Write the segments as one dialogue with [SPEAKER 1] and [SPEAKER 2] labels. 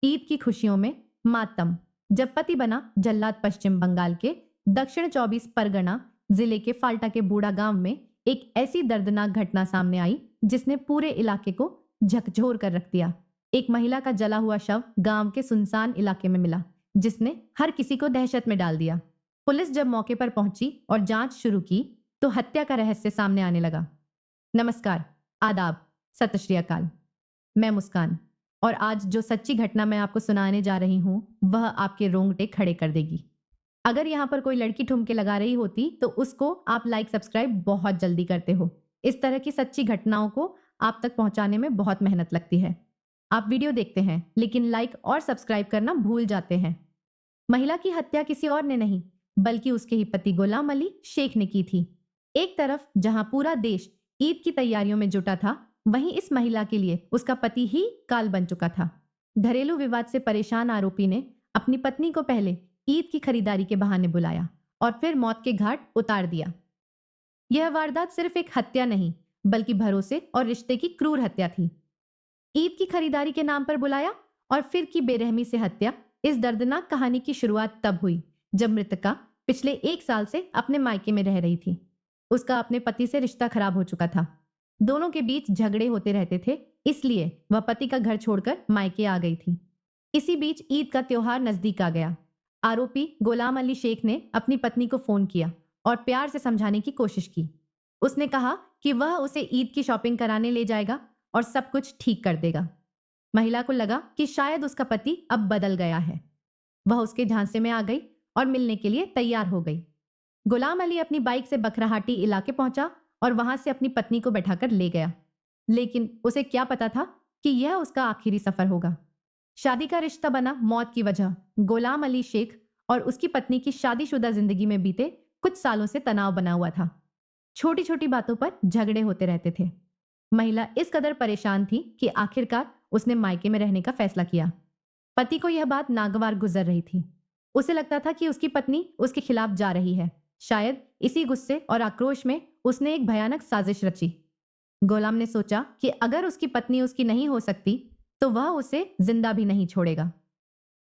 [SPEAKER 1] ईद की खुशियों में मातम। जब पति बना जल्लाद, पश्चिम बंगाल के दक्षिण 24 परगना जिले के फाल्टा के बूढ़ा गांव में एक ऐसी दर्दनाक घटना सामने आई जिसने पूरे इलाके को झकझोर कर रख दिया। एक महिला का जला हुआ शव गांव के सुनसान इलाके में मिला, जिसने हर किसी को दहशत में डाल दिया। पुलिस जब मौके पर पहुंची और जांच शुरू की तो हत्या का रहस्य सामने आने लगा। नमस्कार, आदाब, सत श्री अकाल। मैं मुस्कान, और आज जो सच्ची घटना मैं आपको सुनाने जा रही हूं वह आपके रोंगटे खड़े कर देगी। अगर यहाँ पर कोई लड़की ठुमके लगा रही होती तो उसको आप लाइक सब्सक्राइब बहुत जल्दी करते हो। इस तरह की सच्ची घटनाओं को आप तक पहुंचाने में बहुत मेहनत लगती है। आप वीडियो देखते हैं लेकिन लाइक और सब्सक्राइब करना भूल जाते हैं। महिला की हत्या किसी और ने नहीं बल्कि उसके ही पति गुलाम अली शेख ने की थी। एक तरफ जहां पूरा देश ईद की तैयारियों में जुटा था, वहीं इस महिला के लिए उसका पति ही काल बन चुका था। घरेलू विवाद से परेशान आरोपी ने अपनी पत्नी को पहले ईद की खरीदारी के बहाने बुलाया और फिर मौत के घाट उतार दिया। यह वारदात सिर्फ एक हत्या नहीं बल्कि भरोसे और रिश्ते की क्रूर हत्या थी। ईद की खरीदारी के नाम पर बुलाया और फिर की बेरहमी से हत्या। इस दर्दनाक कहानी की शुरुआत तब हुई जब मृतका पिछले 1 साल से अपने मायके में रह रही थी। उसका अपने पति से रिश्ता खराब हो चुका था। दोनों के बीच झगड़े होते रहते थे, इसलिए वह पति का घर छोड़कर मायके आ गई थी। इसी बीच ईद का त्योहार नजदीक आ गया। आरोपी गुलाम अली शेख ने अपनी पत्नी को फोन किया और प्यार से समझाने की कोशिश की। उसने कहा कि वह उसे ईद की शॉपिंग कराने ले जाएगा और सब कुछ ठीक कर देगा। महिला को लगा कि शायद उसका पति अब बदल गया है। वह उसके झांसे में आ गई और मिलने के लिए तैयार हो गई। गुलाम अली अपनी बाइक से बखराहाटी इलाके पहुंचा और वहां से अपनी पत्नी को बैठाकर ले गया। लेकिन उसे क्या पता था कि यह उसका आखिरी सफर होगा। शादी का रिश्ता बना मौत की वजह। गुलाम अली शेख और उसकी पत्नी की शादीशुदा जिंदगी में बीते कुछ सालों से तनाव बना हुआ था। छोटी छोटी बातों पर झगड़े होते रहते थे। महिला इस कदर परेशान थी कि आखिरकार उसने मायके में रहने का फैसला किया। पति को यह बात नागवार गुजर रही थी। उसे लगता था कि उसकी पत्नी उसके खिलाफ जा रही है। शायद इसी गुस्से और आक्रोश में उसने एक भयानक साजिश रची। गुलाम ने सोचा कि अगर उसकी पत्नी उसकी नहीं हो सकती तो वह उसे जिंदा भी नहीं छोड़ेगा।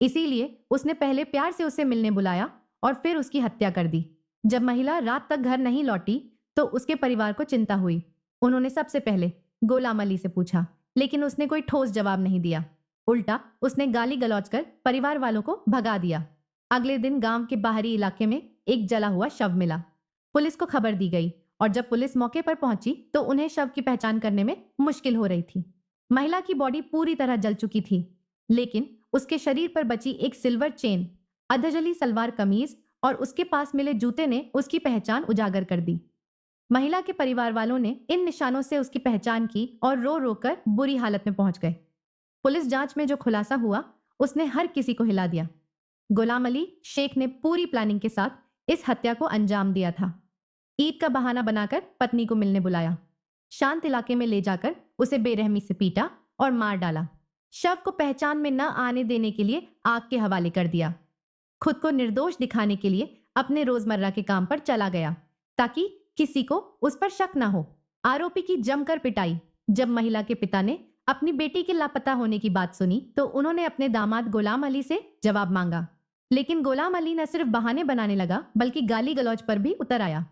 [SPEAKER 1] इसीलिए उसने पहले प्यार से उसे मिलने बुलाया और फिर उसकी हत्या कर दी। जब महिला रात तक घर नहीं लौटी तो उसके परिवार को चिंता हुई। उन्होंने सबसे पहले गुलाम अली से पूछा, लेकिन उसने कोई ठोस जवाब नहीं दिया। उल्टा उसने गाली गलौज कर परिवार वालों को भगा दिया। अगले दिन गांव के बाहरी इलाके में एक जला हुआ शव मिला। पुलिस को खबर दी गई और जब पुलिस मौके पर पहुंची तो उन्हें शव की पहचान करने में मुश्किल हो रही थी। महिला की बॉडी पूरी तरह जल चुकी थी, लेकिन उसके शरीर पर बची एक सिल्वर चेन, अधजली सलवार कमीज और उसके पास मिले जूते ने उसकी पहचान उजागर कर दी। महिला के परिवार वालों ने इन निशानों से उसकी पहचान की और रो रो कर बुरी हालत में पहुंच गए। पुलिस जांच में जो खुलासा हुआ उसने हर किसी को हिला दिया। गुलाम अली शेख ने पूरी प्लानिंग के साथ इस हत्या को अंजाम दिया था। ईद का बहाना बनाकर पत्नी को मिलने बुलाया, शांत इलाके में ले जाकर उसे बेरहमी से पीटा और मार डाला। शव को पहचान में न आने देने के लिए आग के हवाले कर दिया। खुद को निर्दोष दिखाने के लिए अपने रोजमर्रा के काम पर चला गया ताकि किसी को उस पर शक न हो। आरोपी की जमकर पिटाई। जब महिला के पिता ने अपनी बेटी के लापता होने की बात सुनी तो उन्होंने अपने दामाद गुलाम अली से जवाब मांगा, लेकिन गुलाम अली न सिर्फ बहाने बनाने लगा बल्कि गाली गलौज पर भी उतर आया।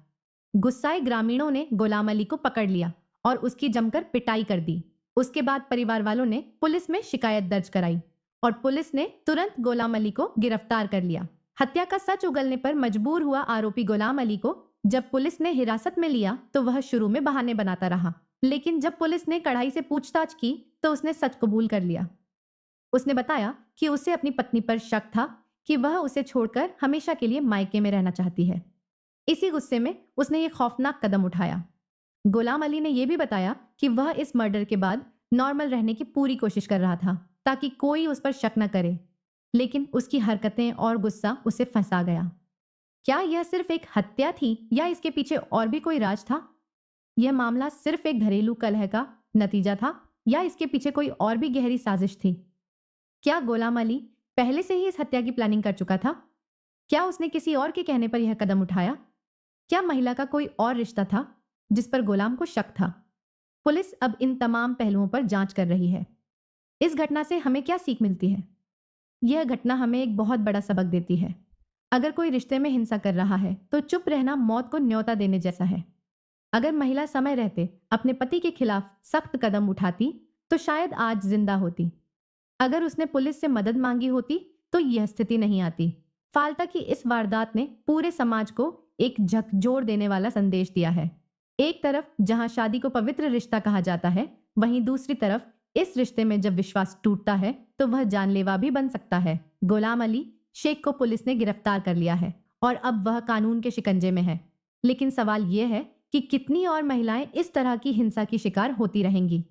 [SPEAKER 1] गुस्साए ग्रामीणों ने गुलाम अली को पकड़ लिया और उसकी जमकर पिटाई कर दी। उसके बाद परिवार वालों ने पुलिस में शिकायत दर्ज कराई और पुलिस ने तुरंत गुलाम अली को गिरफ्तार कर लिया। हत्या का सच उगलने पर मजबूर हुआ आरोपी गुलाम अली को जब पुलिस ने हिरासत में लिया तो वह शुरू में बहाने बनाता रहा, लेकिन जब पुलिस ने कड़ाई से पूछताछ की तो उसने सच कबूल कर लिया। उसने बताया कि उसे अपनी पत्नी पर शक था कि वह उसे छोड़कर हमेशा के लिए मायके में रहना चाहती है। इसी गुस्से में उसने ये खौफनाक कदम उठाया। गुलाम अली ने यह भी बताया कि वह इस मर्डर के बाद नॉर्मल रहने की पूरी कोशिश कर रहा था ताकि कोई उस पर शक न करे, लेकिन उसकी हरकतें और गुस्सा उसे फंसा गया। क्या यह सिर्फ एक हत्या थी या इसके पीछे और भी कोई राज था? यह मामला सिर्फ एक घरेलू कलह का नतीजा था या इसके पीछे कोई और भी गहरी साजिश थी? क्या गुलाम अली पहले से ही इस हत्या की प्लानिंग कर चुका था? क्या उसने किसी और के कहने पर यह कदम उठाया? क्या महिला का कोई और रिश्ता था जिस पर गुलाम को शक था? पुलिस अब इन तमाम पहलुओं पर जांच कर रही है। इस घटना से हमें क्या सीख मिलती है? यह घटना हमें एक बहुत बड़ा सबक देती है। अगर कोई रिश्ते में हिंसा कर रहा है तो चुप रहना मौत को न्योता देने जैसा है। अगर महिला समय रहते अपने पति के खिलाफ सख्त कदम उठाती तो शायद आज जिंदा होती। अगर उसने पुलिस से मदद मांगी होती तो यह स्थिति नहीं आती। फाल्टा की इस वारदात ने पूरे समाज को एक झकझोर देने वाला संदेश दिया है। एक तरफ जहां शादी को पवित्र रिश्ता कहा जाता है, वहीं दूसरी तरफ इस रिश्ते में जब विश्वास टूटता है तो वह जानलेवा भी बन सकता है। गुलाम अली शेख को पुलिस ने गिरफ्तार कर लिया है और अब वह कानून के शिकंजे में है। लेकिन सवाल यह है कि कितनी और महिलाएं इस तरह की हिंसा की शिकार होती रहेंगी।